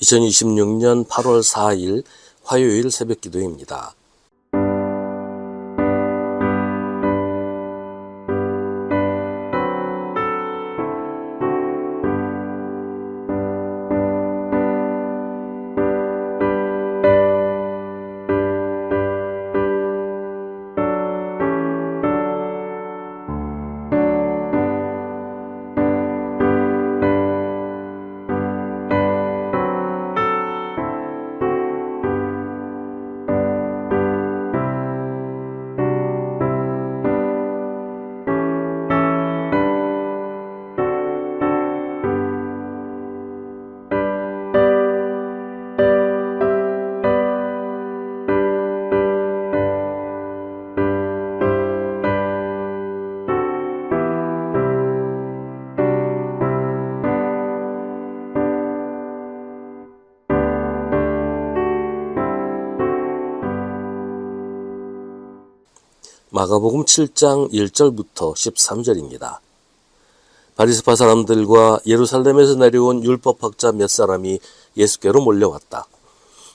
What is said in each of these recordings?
2026년 8월 4일 화요일 새벽 기도입니다. 마가복음 7장 1절부터 13절입니다. 바리새파 사람들과 예루살렘에서 내려온 율법학자 몇 사람이 예수께로 몰려왔다.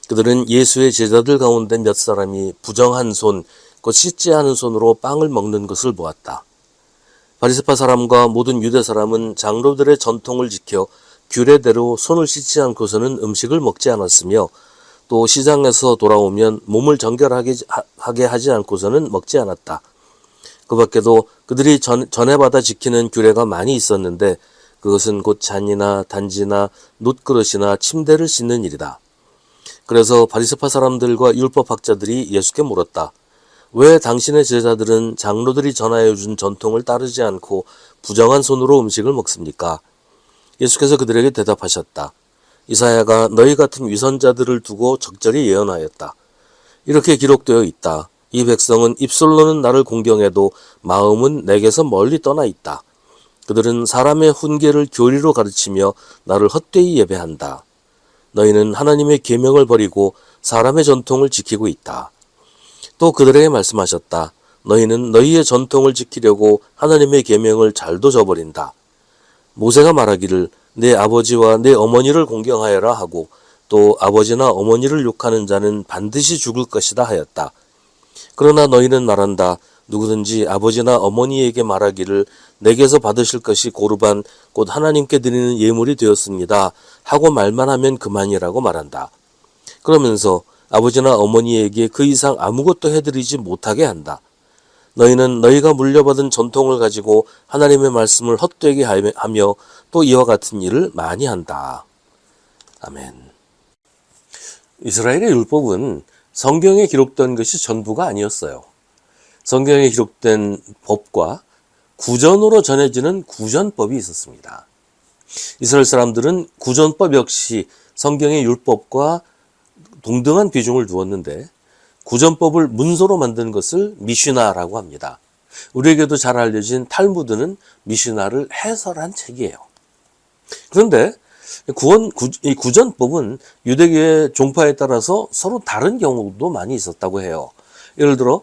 그들은 예수의 제자들 가운데 몇 사람이 부정한 손, 곧 씻지 않은 손으로 빵을 먹는 것을 보았다. 바리새파 사람과 모든 유대 사람은 장로들의 전통을 지켜 규례대로 손을 씻지 않고서는 음식을 먹지 않았으며, 또 시장에서 돌아오면 몸을 정결하게 하지 않고서는 먹지 않았다. 그 밖에도 그들이 전에 받아 지키는 규례가 많이 있었는데, 그것은 곧 잔이나 단지나 놋그릇이나 침대를 씻는 일이다. 그래서 바리새파 사람들과 율법학자들이 예수께 물었다. 왜 당신의 제자들은 장로들이 전하여 준 전통을 따르지 않고 부정한 손으로 음식을 먹습니까? 예수께서 그들에게 대답하셨다. 이사야가 너희 같은 위선자들을 두고 적절히 예언하였다. 이렇게 기록되어 있다. 이 백성은 입술로는 나를 공경해도 마음은 내게서 멀리 떠나 있다. 그들은 사람의 훈계를 교리로 가르치며 나를 헛되이 예배한다. 너희는 하나님의 계명을 버리고 사람의 전통을 지키고 있다. 또 그들에게 말씀하셨다. 너희는 너희의 전통을 지키려고 하나님의 계명을 잘도 저버린다. 모세가 말하기를 내 아버지와 내 어머니를 공경하여라 하고, 또 아버지나 어머니를 욕하는 자는 반드시 죽을 것이다 하였다. 그러나 너희는 말한다. 누구든지 아버지나 어머니에게 말하기를 내게서 받으실 것이 고르반 곧 하나님께 드리는 예물이 되었습니다 하고 말만 하면 그만이라고 말한다. 그러면서 아버지나 어머니에게 그 이상 아무것도 해드리지 못하게 한다. 너희는 너희가 물려받은 전통을 가지고 하나님의 말씀을 헛되게 하며 또 이와 같은 일을 많이 한다. 아멘. 이스라엘의 율법은 성경에 기록된 것이 전부가 아니었어요. 성경에 기록된 법과 구전으로 전해지는 구전법이 있었습니다. 이스라엘 사람들은 구전법 역시 성경의 율법과 동등한 비중을 두었는데, 구전법을 문서로 만든 것을 미슈나라고 합니다. 우리에게도 잘 알려진 탈무드는 미슈나를 해설한 책이에요. 그런데 이 구전법은 유대교의 종파에 따라서 서로 다른 경우도 많이 있었다고 해요. 예를 들어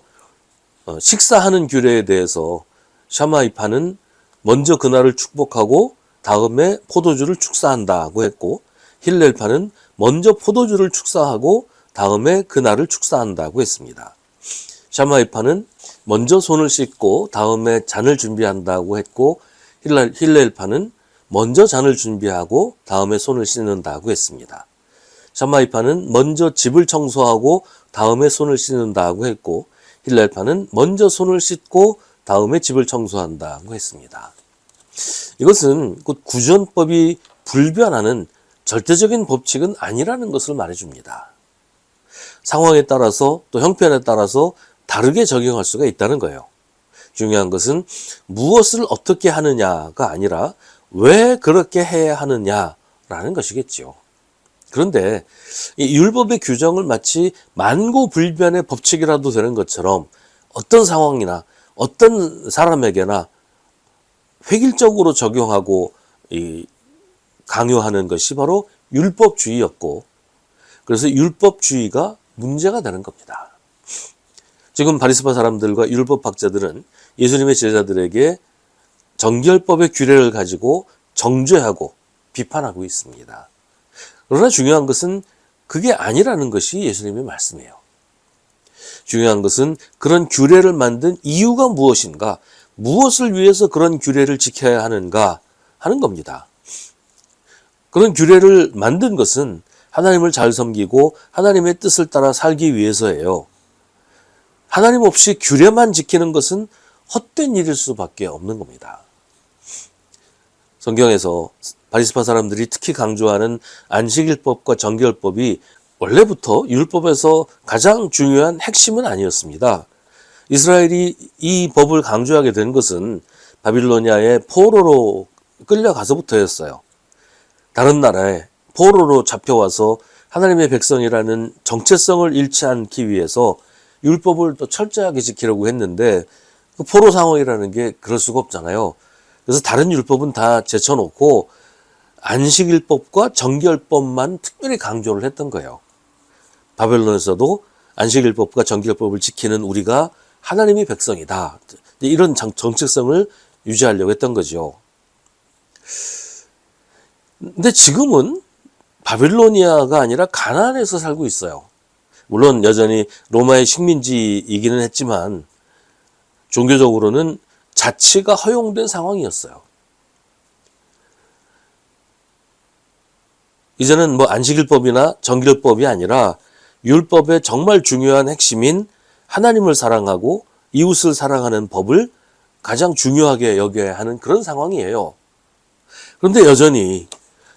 식사하는 규례에 대해서 샤마이파는 먼저 그날을 축복하고 다음에 포도주를 축사한다고 했고, 힐렐파는 먼저 포도주를 축사하고 다음에 그날을 축사한다고 했습니다. 샤마이파는 먼저 손을 씻고 다음에 잔을 준비한다고 했고, 힐렐파는 먼저 잔을 준비하고 다음에 손을 씻는다고 했습니다. 샤마이파는 먼저 집을 청소하고 다음에 손을 씻는다고 했고, 힐렐파는 먼저 손을 씻고 다음에 집을 청소한다고 했습니다. 이것은 곧 구전법이 불변하는 절대적인 법칙은 아니라는 것을 말해줍니다. 상황에 따라서 또 형편에 따라서 다르게 적용할 수가 있다는 거예요. 중요한 것은 무엇을 어떻게 하느냐가 아니라 왜 그렇게 해야 하느냐라는 것이겠죠. 그런데 이 율법의 규정을 마치 만고불변의 법칙이라도 되는 것처럼 어떤 상황이나 어떤 사람에게나 획일적으로 적용하고 강요하는 것이 바로 율법주의였고, 그래서 율법주의가 문제가 되는 겁니다. 지금 바리새파 사람들과 율법학자들은 예수님의 제자들에게 정결법의 규례를 가지고 정죄하고 비판하고 있습니다. 그러나 중요한 것은 그게 아니라는 것이 예수님의 말씀이에요. 중요한 것은 그런 규례를 만든 이유가 무엇인가, 무엇을 위해서 그런 규례를 지켜야 하는가 하는 겁니다. 그런 규례를 만든 것은 하나님을 잘 섬기고 하나님의 뜻을 따라 살기 위해서예요. 하나님 없이 규례만 지키는 것은 헛된 일일 수밖에 없는 겁니다. 성경에서 바리새파 사람들이 특히 강조하는 안식일법과 정결법이 원래부터 율법에서 가장 중요한 핵심은 아니었습니다. 이스라엘이 이 법을 강조하게 된 것은 바빌로니아의 포로로 끌려가서부터였어요. 다른 나라에 포로로 잡혀와서 하나님의 백성이라는 정체성을 잃지 않기 위해서 율법을 또 철저하게 지키려고 했는데 그 포로 상황이라는 게 그럴 수가 없잖아요. 그래서 다른 율법은 다 제쳐놓고 안식일법과 정결법만 특별히 강조를 했던 거예요. 바벨론에서도 안식일법과 정결법을 지키는 우리가 하나님의 백성이다. 이런 정체성을 유지하려고 했던 거죠. 근데 지금은 바빌로니아가 아니라 가나안에서 살고 있어요. 물론 여전히 로마의 식민지이기는 했지만 종교적으로는 자치가 허용된 상황이었어요. 이제는 안식일법이나 정결법이 아니라 율법의 정말 중요한 핵심인 하나님을 사랑하고 이웃을 사랑하는 법을 가장 중요하게 여겨야 하는 그런 상황이에요. 그런데 여전히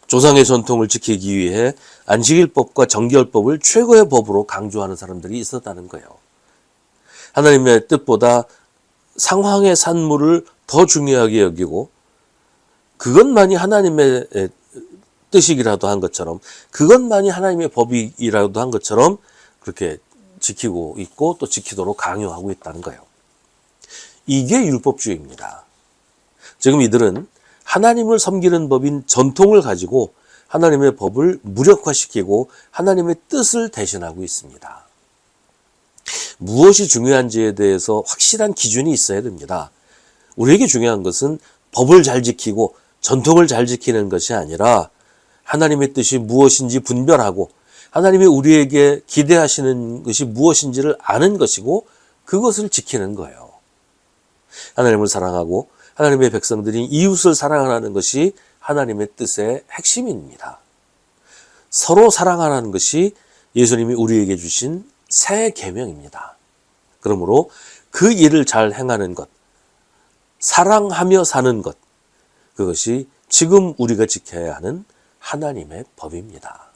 조상의 전통을 지키기 위해 안식일법과 정결법을 최고의 법으로 강조하는 사람들이 있었다는 거예요. 하나님의 뜻보다 상황의 산물을 더 중요하게 여기고 그것만이 하나님의 뜻이라도 한 것처럼, 그것만이 하나님의 법이라도 한 것처럼 그렇게 지키고 있고 또 지키도록 강요하고 있다는 거예요. 이게 율법주의입니다. 지금 이들은 하나님을 섬기는 법인 전통을 가지고 하나님의 법을 무력화시키고 하나님의 뜻을 대신하고 있습니다. 무엇이 중요한지에 대해서 확실한 기준이 있어야 됩니다. 우리에게 중요한 것은 법을 잘 지키고 전통을 잘 지키는 것이 아니라 하나님의 뜻이 무엇인지 분별하고 하나님이 우리에게 기대하시는 것이 무엇인지를 아는 것이고 그것을 지키는 거예요. 하나님을 사랑하고 하나님의 백성들이 이웃을 사랑하는 것이 하나님의 뜻의 핵심입니다. 서로 사랑하라는 것이 예수님이 우리에게 주신 새 계명입니다. 그러므로 그 일을 잘 행하는 것, 사랑하며 사는 것, 그것이 지금 우리가 지켜야 하는 하나님의 법입니다.